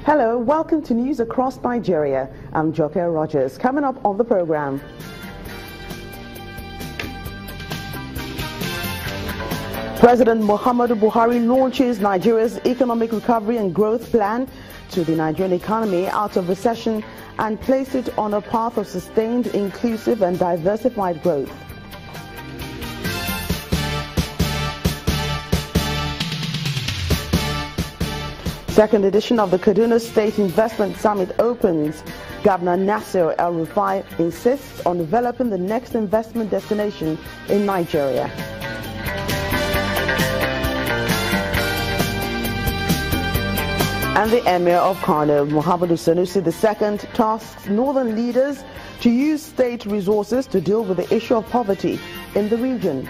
Hello, welcome to News Across Nigeria. I'm Joke Rogers. Coming up on the program. President Muhammadu Buhari launches Nigeria's economic recovery and growth plan to the Nigerian economy out of recession and place it on a path of sustained, inclusive and diversified growth. Second edition of the Kaduna State Investment Summit opens. Governor Nasir El-Rufai insists on developing the next investment destination in Nigeria. And the Emir of Kano, Muhammadu Sanusi II, tasks northern leaders to use state resources to deal with the issue of poverty in the region.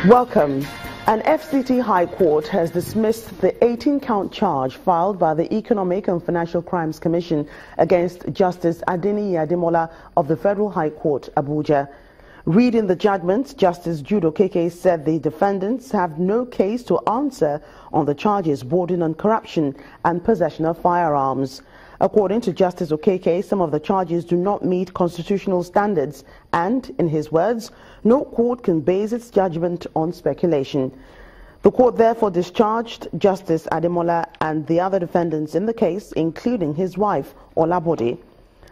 Welcome. An FCT High Court has dismissed the 18-count charge filed by the Economic and Financial Crimes Commission against Justice Ademola of the Federal High Court, Abuja. Reading the judgment, Justice Judo Keke said the defendants have no case to answer on the charges bordering on corruption and possession of firearms. According to Justice Okeke, some of the charges do not meet constitutional standards and, in his words, no court can base its judgment on speculation. The court therefore discharged Justice Ademola and the other defendants in the case, including his wife, Olabode.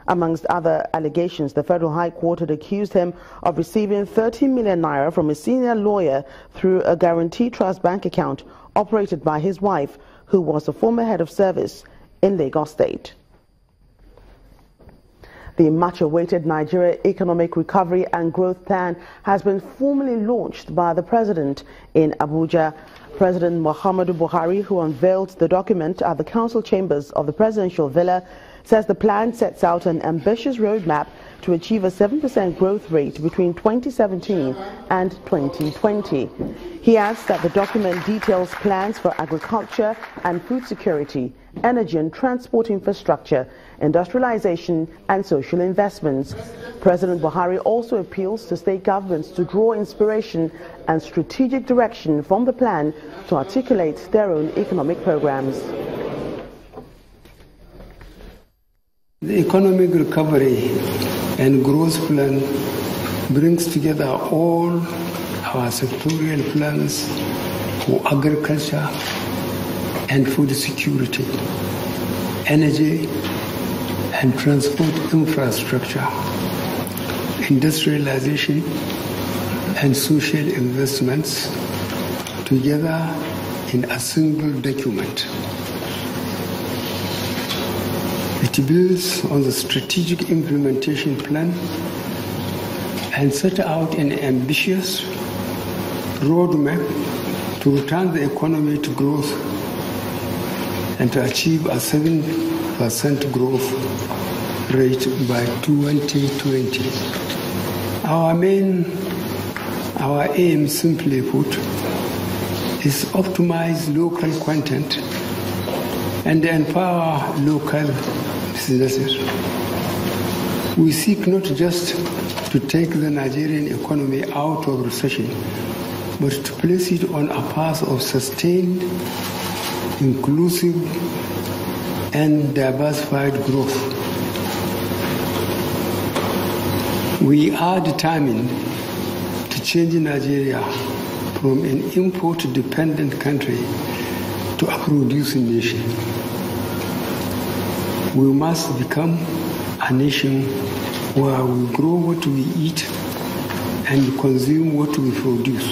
Amongst other allegations, the Federal High Court had accused him of receiving 30 million naira from a senior lawyer through a guarantee trust bank account operated by his wife, who was a former head of service in Lagos State. The much-awaited Nigeria Economic Recovery and Growth Plan has been formally launched by the President in Abuja. President Muhammadu Buhari, who unveiled the document at the council chambers of the presidential villa, says the plan sets out an ambitious roadmap to achieve a 7% growth rate between 2017 and 2020. He adds that the document details plans for agriculture and food security, energy and transport infrastructure, industrialization and social investments. President Buhari also appeals to state governments to draw inspiration and strategic direction from the plan to articulate their own economic programs. The economic recovery and growth plan brings together all our sectorial plans for agriculture and food security, energy and transport infrastructure, industrialization and social investments together in a single document. It builds on the strategic implementation plan and set out an ambitious roadmap to return the economy to growth and to achieve a 7% growth rate by 2020. Our aim, simply put, is to optimize local content and empower local businesses. We seek not just to take the Nigerian economy out of recession, but to place it on a path of sustained, inclusive, and diversified growth. We are determined to change Nigeria from an import-dependent country to a producing nation. We must become a nation where we grow what we eat and consume what we produce.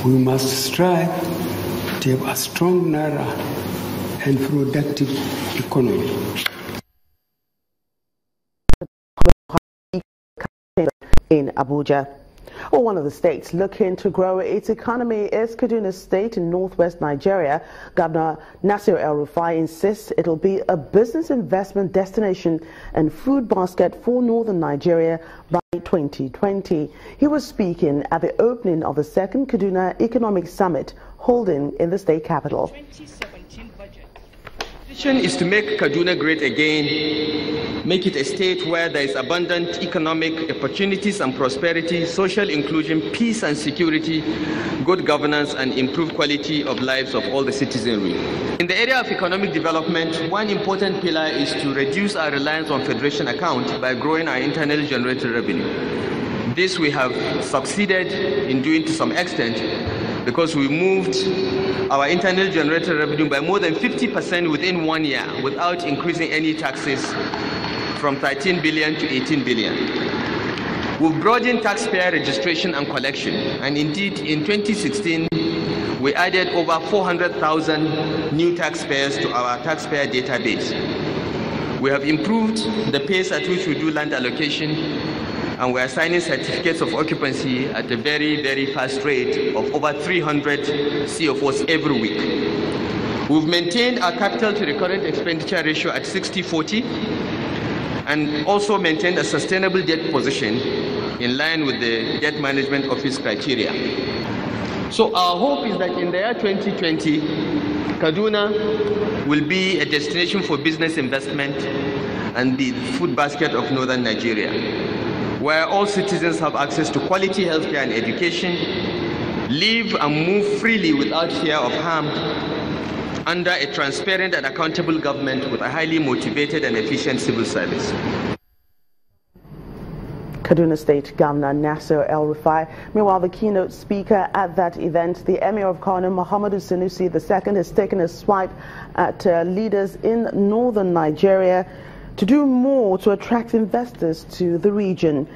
We must strive to have a strong naira and productive economy. In Abuja. Well, one of the states looking to grow its economy is Kaduna State in northwest Nigeria. Governor Nasir El-Rufai insists it'll be a business investment destination and food basket for northern Nigeria by 2020. He was speaking at the opening of the second Kaduna Economic Summit holding in the state capital. 2017 budget. mission is to make Kaduna great again, make it a state where there is abundant economic opportunities and prosperity, social inclusion, peace and security, good governance, and improved quality of lives of all the citizenry. In the area of economic development, one important pillar is to reduce our reliance on federation account by growing our internally generated revenue. This we have succeeded in doing to some extent because we moved our internally generated revenue by more than 50% within 1 year without increasing any taxes from 13 billion to 18 billion. We've broadened taxpayer registration and collection, and indeed in 2016 we added over 400,000 new taxpayers to our taxpayer database. We have improved the pace at which we do land allocation, and we are signing certificates of occupancy at a very, very fast rate of over 300 CFOs every week. We've maintained our capital to recurrent expenditure ratio at 60-40 and also maintained a sustainable debt position in line with the debt management office criteria. So our hope is that in the year 2020, Kaduna will be a destination for business investment and the food basket of northern Nigeria, where all citizens have access to quality healthcare and education, live and move freely without fear of harm, under a transparent and accountable government with a highly motivated and efficient civil service. Kaduna State Governor Nasser El-Rufai. Meanwhile, the keynote speaker at that event, the Emir of Kano, Muhammadu Sanusi II, has taken a swipe at leaders in northern Nigeria to do more to attract investors to the region.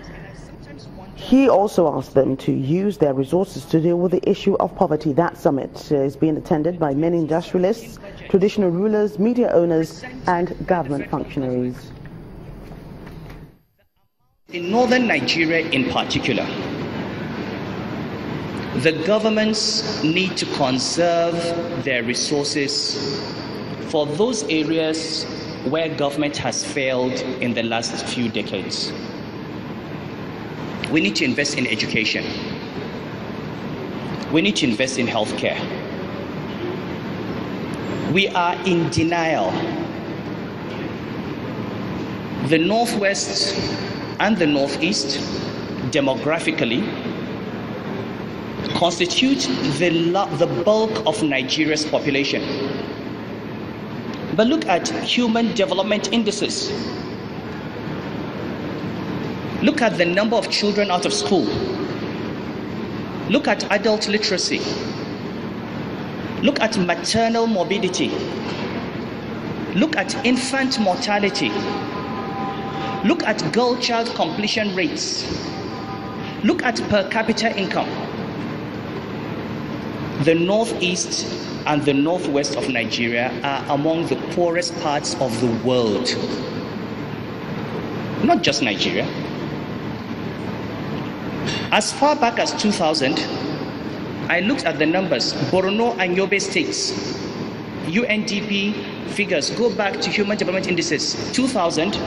He also asked them to use their resources to deal with the issue of poverty. That summit is being attended by many industrialists, traditional rulers, media owners, and government functionaries. In northern Nigeria in particular, the governments need to conserve their resources for those areas where government has failed in the last few decades. We need to invest in education. We need to invest in healthcare. We are in denial. The Northwest and the Northeast, demographically, constitute the bulk of Nigeria's population. But look at human development indices. Look at the number of children out of school. Look at adult literacy. Look at maternal morbidity. Look at infant mortality. Look at girl-child completion rates. Look at per capita income. The Northeast and the Northwest of Nigeria are among the poorest parts of the world. Not just Nigeria. As far back as 2000, I looked at the numbers. Borno and Yobe states, UNDP figures go back to Human Development Indices 2000.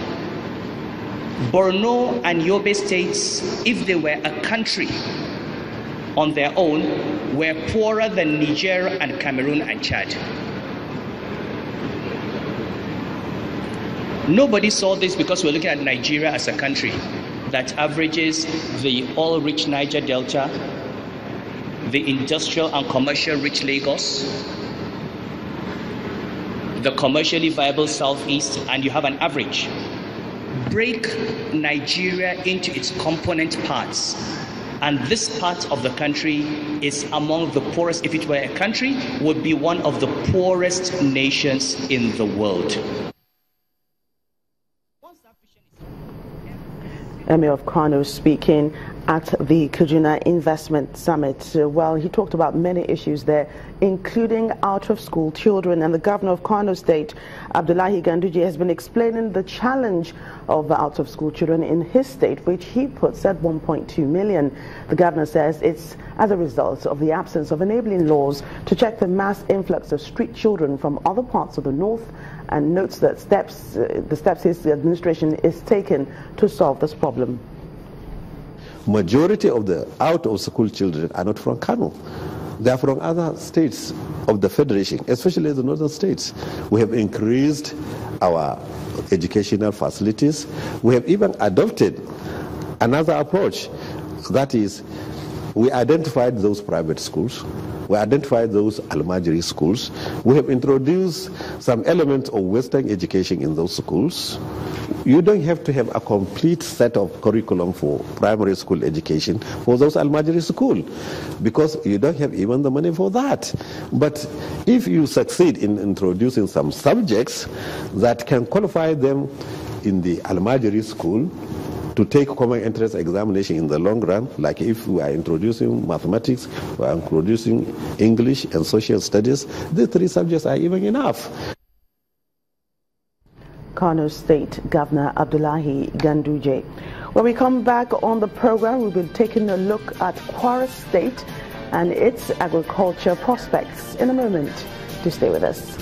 Borno and Yobe states, if they were a country on their own, were poorer than Niger and Cameroon and Chad. Nobody saw this because we're looking at Nigeria as a country that averages the oil-rich Niger Delta, the industrial and commercial rich Lagos, the commercially viable Southeast, and you have an average. Break Nigeria into its component parts, and this part of the country is among the poorest. If it were a country, would be one of the poorest nations in the world. Emir of Kano speaking at the Kaduna Investment Summit. Well, he talked about many issues there, including out-of-school children. And the governor of Kano State, Abdullahi Ganduje, has been explaining the challenge of out-of-school children in his state, which he puts at 1.2 million. The governor says it's as a result of the absence of enabling laws to check the mass influx of street children from other parts of the north, and notes that the steps his administration is taking to solve this problem. Majority of the out-of-school children are not from Kano. They are from other states of the Federation, especially the northern states. We have increased our educational facilities. We have even adopted another approach. That is, we identified those private schools. We identified those Almajiri schools. We have introduced some elements of Western education in those schools. You don't have to have a complete set of curriculum for primary school education for those Almajiri schools, because you don't have even the money for that. But if you succeed in introducing some subjects that can qualify them in the Almajiri school to take common entrance examination in the long run, like if we are introducing mathematics, we are introducing English and social studies, the three subjects are even enough. Kano State Governor Abdullahi Ganduje. When we come back on the program, we'll be taking a look at Kwara State and its agriculture prospects in a moment. Do stay with us.